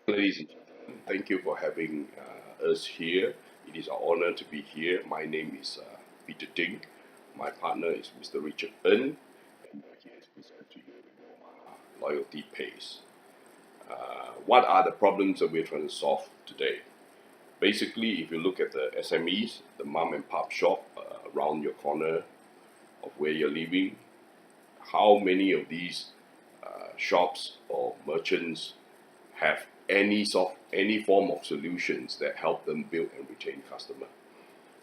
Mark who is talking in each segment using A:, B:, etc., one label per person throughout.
A: Ladies and gentlemen, thank you for having us here. It is our honor to be here. My name is Peter Ting. My partner is Mr. Richard Ng, and we're here to present to you Loyalty Pays. What are the problems that we're trying to solve today? Basically, if you look at the SMEs, the mom and pop shop around your corner of where you're living, how many of these shops or merchants have any form of solutions that help them build and retain customer?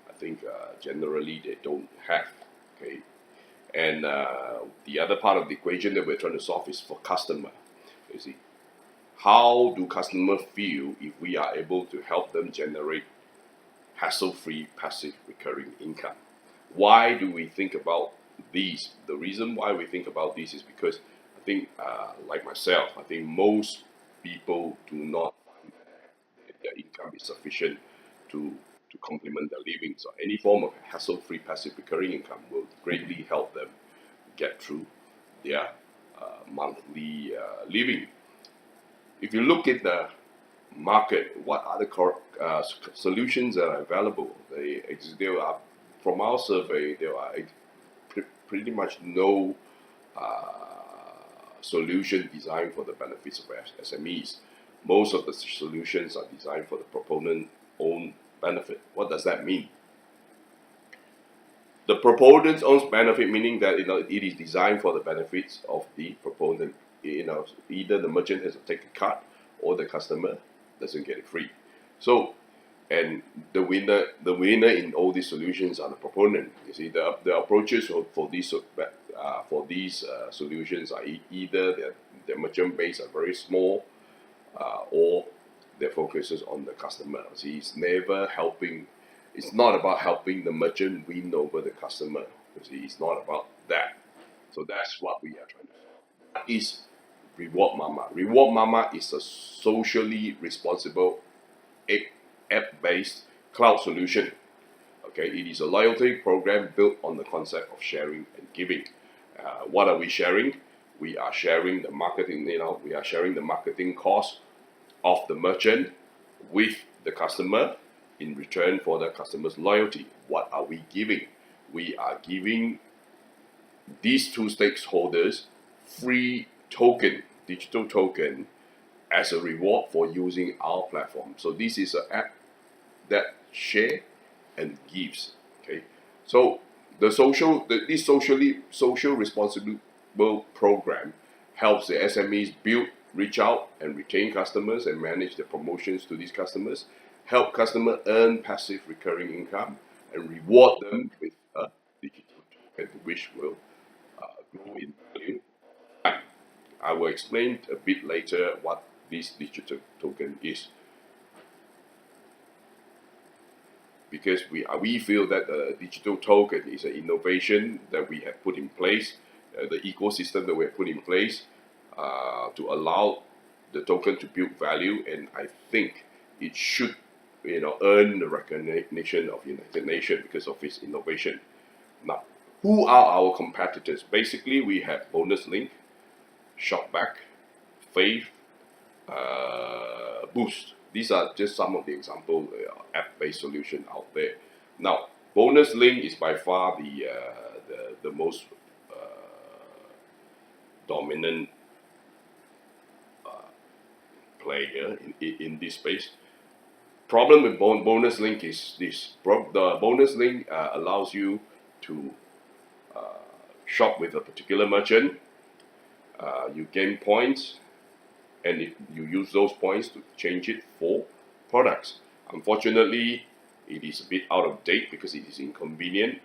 A: I think generally they don't have. Okay, and the other part of the equation that we're trying to solve is for customer. You see, how do customer feel if we are able to help them generate hassle-free, passive, recurring income? Why do we think about these? The reason why we think about this is because I think, like myself, I think most people do not find that their income is sufficient to to complement their living. So any form of hassle-free, passive, recurring income will greatly help them get through their monthly living. If you look at the market, what other solutions are available? There are, from our survey, there are pretty much no solution designed for the benefits of SMEs. Most of the solutions are designed for the proponent own benefit. What does that mean? The proponent's own benefit, meaning that it is designed for the benefits of the proponent. Either the merchant has to take a cut or the customer doesn't get it free. So, and the winner in all these solutions are the proponent. You see, the approaches for these solutions are either their merchant base are very small, or their focus is on the customer. See, it's never helping. It's not about helping the merchant win over the customer. You see, it's not about that. So that's what we are trying to solve. What is Reward Mama? Reward Mama is a socially responsible app-based cloud solution. Okay, it is a loyalty program built on the concept of sharing and giving. What are we sharing? We are sharing the marketing. We are sharing the marketing cost of the merchant with the customer in return for the customer's loyalty. What are we giving? We are giving these two stakeholders free token, digital token, as a reward for using our platform. So this is an app that share and gives. Okay, so this social responsible program helps the SMEs build, reach out, and retain customers and manage the promotions to these customers. Help customer earn passive recurring income and reward them with a digital token, which will grow in value. I will explain a bit later what this digital token is, because we feel that the digital token is an innovation that we have put in place, the ecosystem that we have put in place to allow the token to build value, and I think it should earn the recognition of United Nations because of its innovation. Now, who are our competitors? Basically, we have Bonus Link, Shopback, Fave, Boost. These are just some of the example app-based solution out there. Now, Bonus Link is by far the most dominant player in this space. Problem with Bonus Link is this: the Bonus Link allows you to shop with a particular merchant. You gain points, and if you use those points to change it for products. Unfortunately, it is a bit out of date because it is inconvenient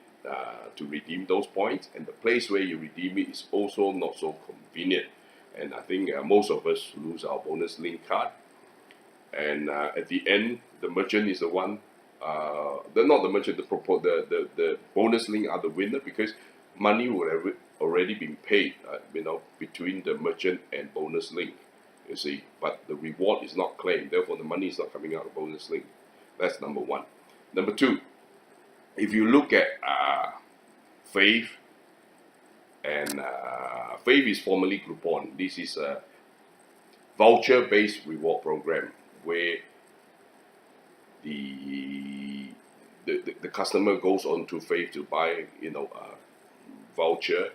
A: to redeem those points, and the place where you redeem it is also not so convenient. And I think most of us lose our Bonus Link card, and at the end, the merchant is the one. Not the merchant, the Bonus Link are the winner because money would have already been paid, between the merchant and Bonus Link. You see, but the reward is not claimed, therefore the money is not coming out of Bonus Link. That's number one. Number two, if you look at Fave, and Fave is formerly Groupon. This is voucher-based reward program where the the customer goes on to Fave to buy, a voucher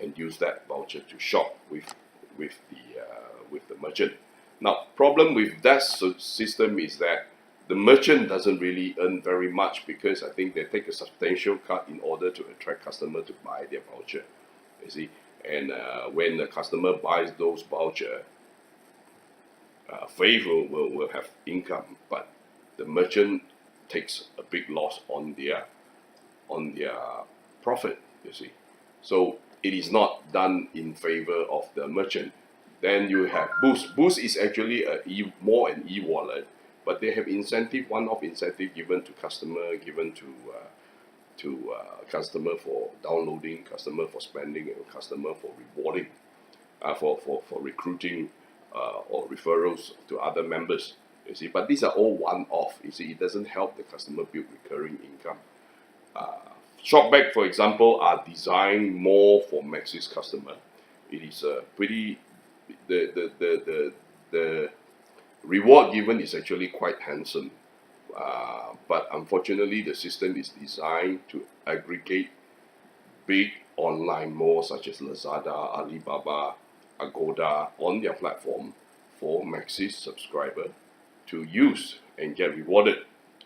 A: and use that voucher to shop with the merchant. Now, problem with that system is that the merchant doesn't really earn very much because I think they take a substantial cut in order to attract customer to buy their voucher. You see, and when the customer buys those voucher, Fave will have income, but the merchant takes a big loss on their profit. You see, so it is not done in favor of the merchant. Then you have Boost. Boost is actually more an e-wallet, but they have incentive, one-off incentive given to customer, given to customer for downloading, customer for spending, and customer for rewarding, for recruiting or referrals to other members. You see, but these are all one-off. You see, it doesn't help the customer build recurring income. Shopback, for example, are designed more for Maxis customer. It is a pretty the reward given is actually quite handsome, but unfortunately the system is designed to aggregate big online malls such as Lazada, Alibaba, Agoda on their platform for Maxis subscriber to use and get rewarded.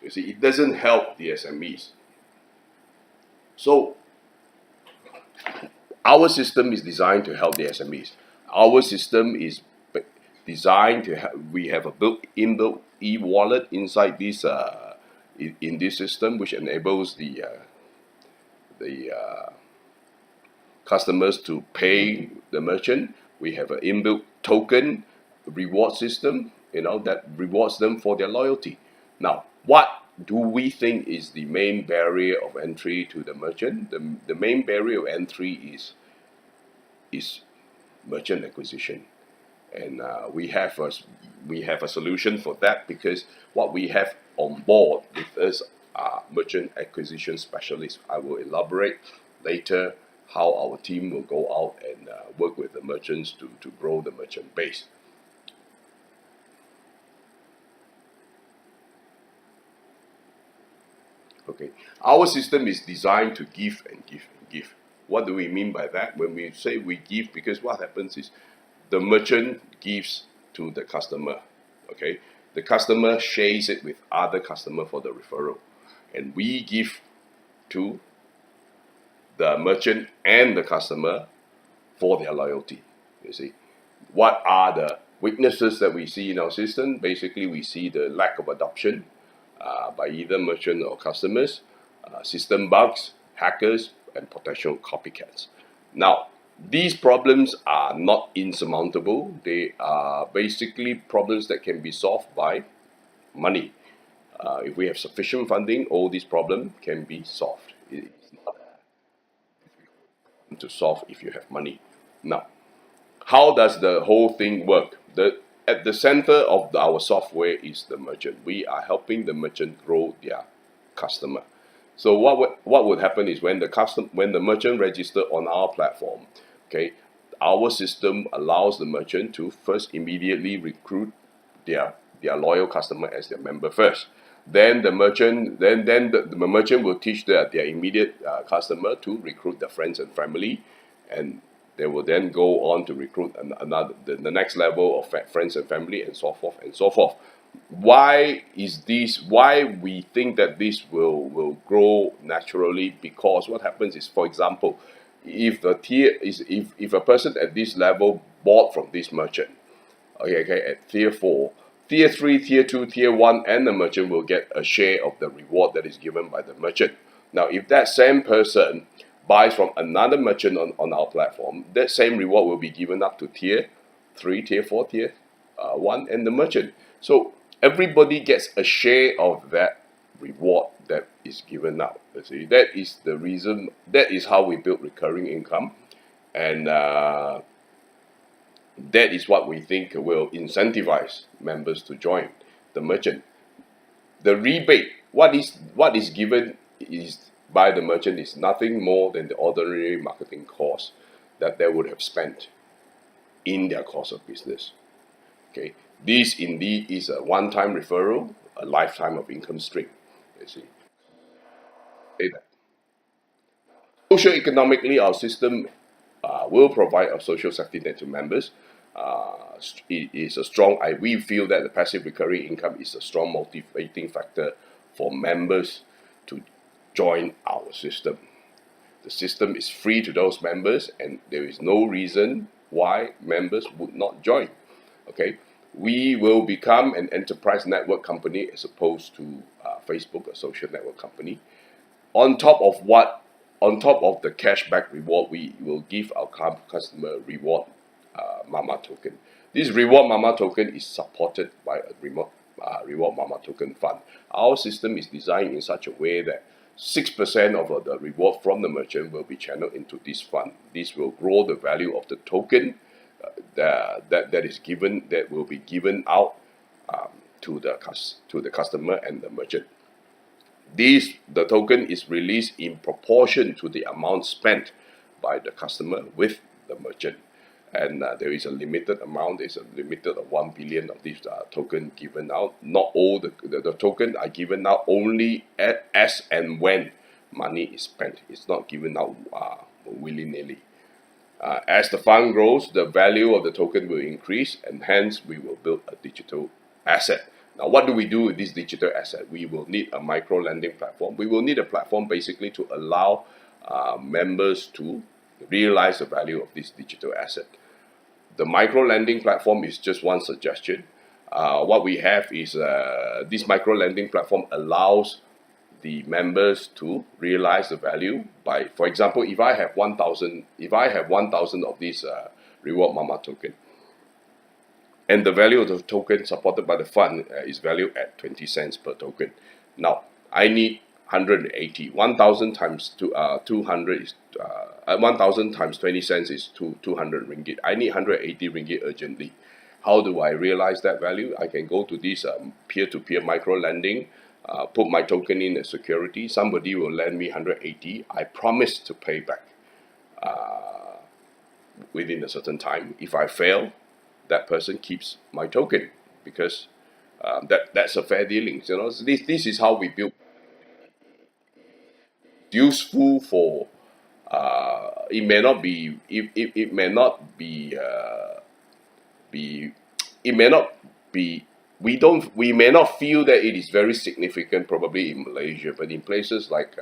A: You see, it doesn't help the SMEs. So our system is designed to help the SMEs. Our system is designed to we have a inbuilt e-wallet inside this in this system, which enables the customers to pay the merchant. We have an inbuilt token reward system, that rewards them for their loyalty. Now, what do we think is the main barrier of entry to the merchant? The main barrier of entry is merchant acquisition, and we have a solution for that, because what we have on board with us are merchant acquisition specialists. I will elaborate later how our team will go out and work with the merchants to grow the merchant base. Okay, our system is designed to give and give and give. What do we mean by that? When we say we give, because what happens is the merchant gives to the customer. Okay, the customer shares it with other customer for the referral, and we give to the merchant and the customer for their loyalty. You see, what are the weaknesses that we see in our system? Basically, we see the lack of adoption by either merchant or customers, system bugs, hackers, and potential copycats. Now, these problems are not insurmountable. They are basically problems that can be solved by money. If we have sufficient funding, all these problems can be solved. It's not to solve if you have money. Now, how does the whole thing work? At the center of our software is the merchant. We are helping the merchant grow their customer. So what would happen is when the merchant register on our platform, okay, our system allows the merchant to first immediately recruit their loyal customer as their member first. Then the merchant the merchant will teach their immediate customer to recruit their friends and family, and they will then go on to recruit the next level of friends and family, and so forth and so forth. Why we think that this will grow naturally? Because what happens is, for example, if a person at this level bought from this merchant, okay, at tier 4, tier 3, tier 2, tier 1, and the merchant will get a share of the reward that is given by the merchant. Now, if that same person buys from another merchant on our platform, that same reward will be given up to tier 3, tier 4, tier 1, and the merchant. So everybody gets a share of that reward that is given out. You see, that is the reason. That is how we build recurring income, and that is what we think will incentivize members to join the merchant. The rebate, what is given is by the merchant, is nothing more than the ordinary marketing cost that they would have spent in their course of business. Okay, this indeed is a one-time referral, a lifetime of income stream. You see, okay, social economically, our system will provide a social safety net to members. It is a strong. We feel that the passive recurring income is a strong motivating factor for members to join our system. The system is free to those members, and there is no reason why members would not join. Okay, we will become an enterprise network company as opposed to Facebook, a social network company. On top of what, on top of the cashback reward, we will give our customer reward Mama token. This reward Mama token is supported by a reward Mama token fund. Our system is designed in such a way that 6% of the reward from the merchant will be channeled into this fund. This will grow the value of the token that is given, that will be given out to the customer and the merchant. The token is released in proportion to the amount spent by the customer with the merchant. And there is a limited amount, there's a limited of 1 billion of this token given out. Not all the token are given out only as and when money is spent. It's not given out willy-nilly. As the fund grows, the value of the token will increase, and hence we will build a digital asset. Now, what do we do with this digital asset? We will need a micro lending platform. We will need a platform basically to allow members to realize the value of this digital asset. The micro lending platform is just one suggestion. What we have is this micro lending platform allows the members to realize the value by, for example, if I have 1,000 of these reward Mama token, and the value of the token supported by the fund is valued at 20 cents per token. Now, I need 180. 1,000 times 200 is 1,000 times 20 cents is 200 ringgit. I need 180 ringgit urgently. How do I realize that value? I can go to this peer-to-peer micro lending, put my token in as security. Somebody will lend me 180. I promise to pay back within a certain time. If I fail, that person keeps my token, because that's a fair dealing. You know, so this is how we build. Useful for it may not be it may not be it may not be we may not feel that it is very significant probably in Malaysia, but in places like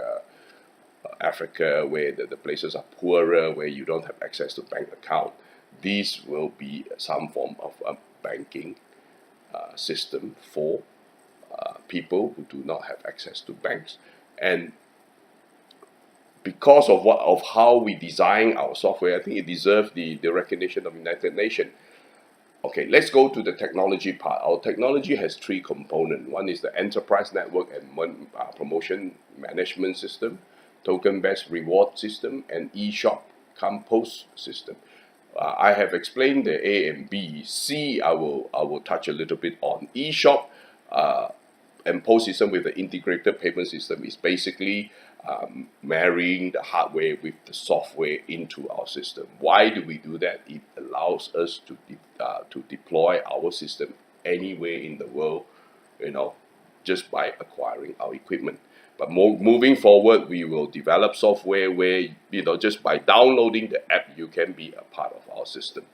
A: Africa, where the places are poorer, where you don't have access to bank account, these will be some form of a banking system for people who do not have access to banks. And because of how we design our software, I think it deserves the recognition of United Nations. Okay, let's go to the technology part. Our technology has three components. One is the enterprise network and promotion management system, token-based reward system, and eShop compose system. I have explained the A and B. C, I will touch a little bit on. eShop and POS system with the integrated payment system is basically marrying the hardware with the software into our system. Why do we do that? It allows us to deploy our system anywhere in the world, you know, just by acquiring our equipment. But moving forward, we will develop software where, you know, just by downloading the app, you can be a part of our system.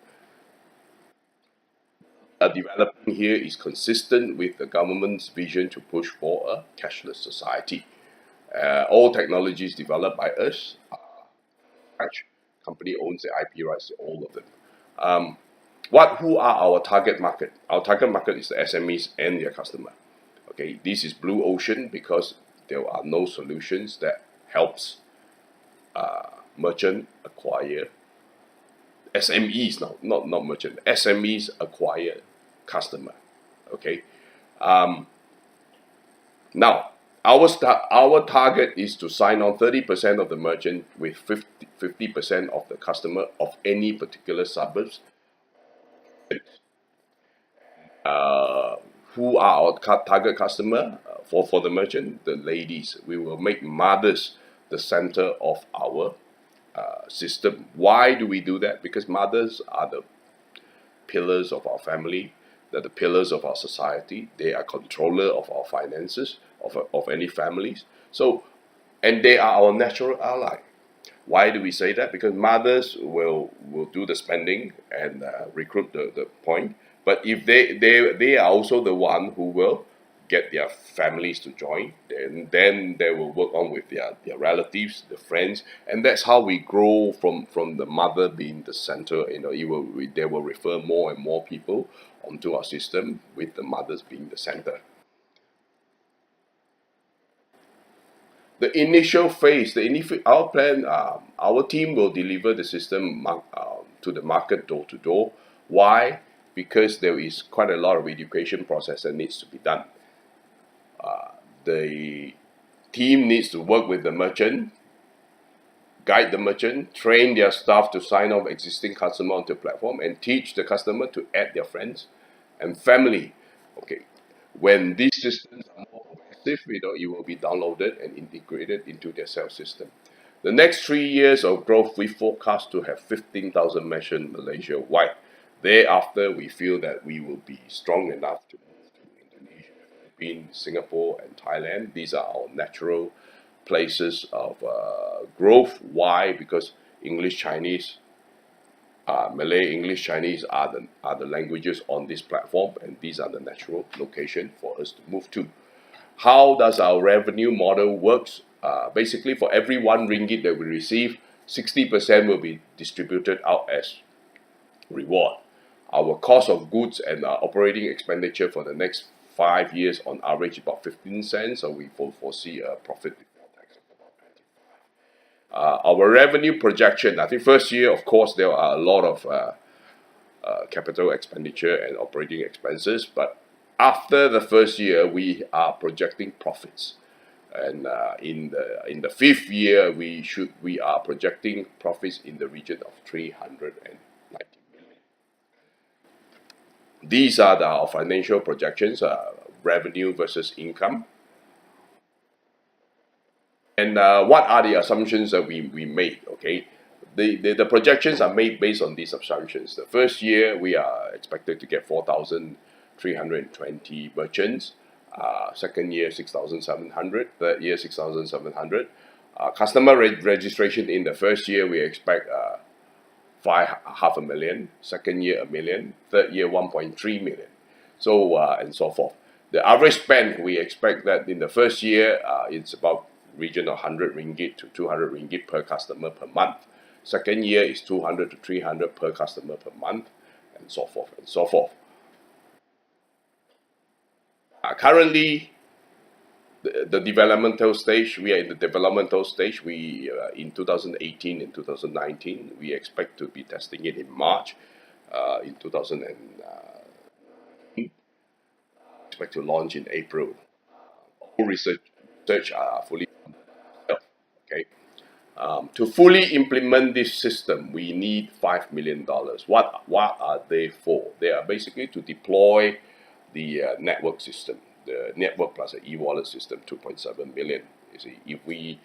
A: Development here is consistent with the government's vision to push for a cashless society. All technologies developed by us, company owns the IP rights to all of them. Who are our target market? Our target market is the SMEs and their customer. Okay, this is blue ocean because there are no solutions that helps merchant acquire SMEs now, not merchant. SMEs acquire customer. Okay. Now our target is to sign on 30% of the merchant with 50% of the customer of any particular suburbs. Who are our target customer for the merchant? The ladies. We will make mothers the center of our system. Why do we do that? Because mothers are the pillars of our family. They're the pillars of our society. They are controller of our finances, of any families. So, and they are our natural ally. Why do we say that? Because mothers will do the spending and recruit the point. But if they are also the one who will get their families to join, then they will work on with their relatives, the friends, and that's how we grow from the mother being the center. They will refer more and more people onto our system with the mothers being the center. The initial phase, our plan, our team will deliver the system to the market door to door. Why? Because there is quite a lot of education process that needs to be done. The team needs to work with the merchant, guide the merchant, train their staff to sign off existing customer onto the platform, and teach the customer to add their friends and family. Okay, when these systems are more progressive, it will be downloaded and integrated into their sales system. The next 3 years of growth, we forecast to have 15,000 merchants Malaysia wide. Thereafter, we feel that we will be strong enough to move to Indonesia, Philippines, Singapore, and Thailand. These are our natural places of growth. Why? Because English, Chinese, Malay, English, Chinese are the languages on this platform, and these are the natural location for us to move to. How does our revenue model works? Basically, for every RM1 that we receive, 60% will be distributed out as reward. Our cost of goods and operating expenditure for the next 5 years on average about 15 cents, so we foresee a profit before tax of about 25. Our revenue projection, I think first year, of course, there are a lot of capital expenditure and operating expenses, but after the first year, we are projecting profits. And in the 5th year, we are projecting profits in the region of 390 million. These are our financial projections, revenue versus income. And what are the assumptions that we made? Okay, the projections are made based on these assumptions. The first year, we are expected to get 4,320 merchants. Second year, 6,700. Third year, 6,700. Customer registration in the first year, we expect 500,000. Second year, 1 million. Third year, 1.3 million. So and so forth. The average spend, we expect that in the first year, it's about region of RM100 to RM200 per customer per month. Second year is 200 to 300 per customer per month, and so forth and so forth. Currently, the developmental stage, we are in the developmental stage. We in 2018 and 2019, we expect to be testing it in March. In 2019, expect to launch in April. All research are fully funded. Okay. To fully implement this system, we need $5 million. What are they for? They are basically to deploy the network system, the network plus the e-wallet system, 2.7 million. You see, if we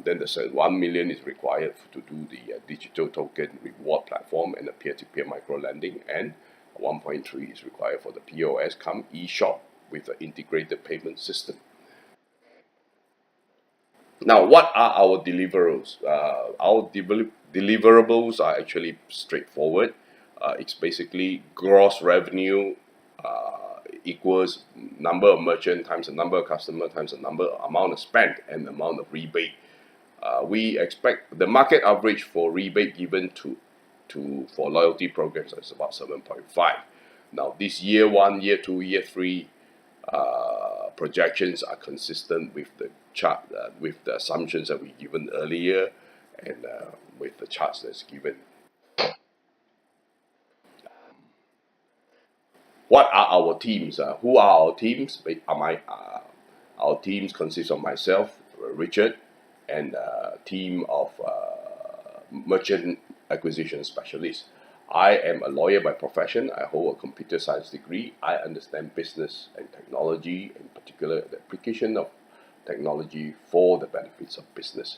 A: then the 1 million is required to do the digital token reward platform and the peer-to-peer micro lending, and 1.3 is required for the POS come e-shop with the integrated payment system. Now, what are our deliverables? Our deliverables are actually straightforward. It's basically gross revenue equals number of merchant times the number of customer times the amount of spent and the amount of rebate. We expect the market average for rebate given for loyalty programs is about 7.5. Now, this year 1, year 2, year 3 projections are consistent with the chart, with the assumptions that we given earlier, and with the charts that's given. What are our teams? Who are our teams? Our teams consist of myself, Richard, and a team of merchant acquisition specialists. I am a lawyer by profession. I hold a computer science degree. I understand business and technology, in particular the application of technology for the benefits of business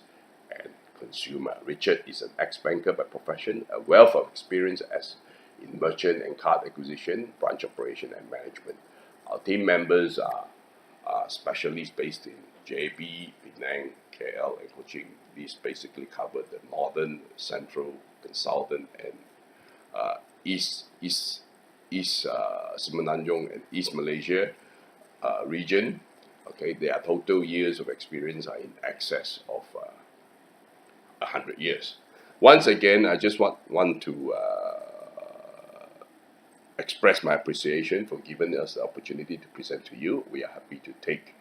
A: and consumer. Richard is an ex-banker by profession, a wealth of experience as in merchant and card acquisition, branch operation, and management. Our team members are specialists based in JB, Penang, KL, and Kuching. These basically cover the northern, central, and southern, and East Semenanjung and East Malaysia region. Okay, their total years of experience are in excess of 100 years. Once again, I just want to express my appreciation for giving us the opportunity to present to you. We are happy to take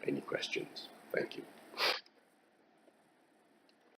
A: any questions. Thank you.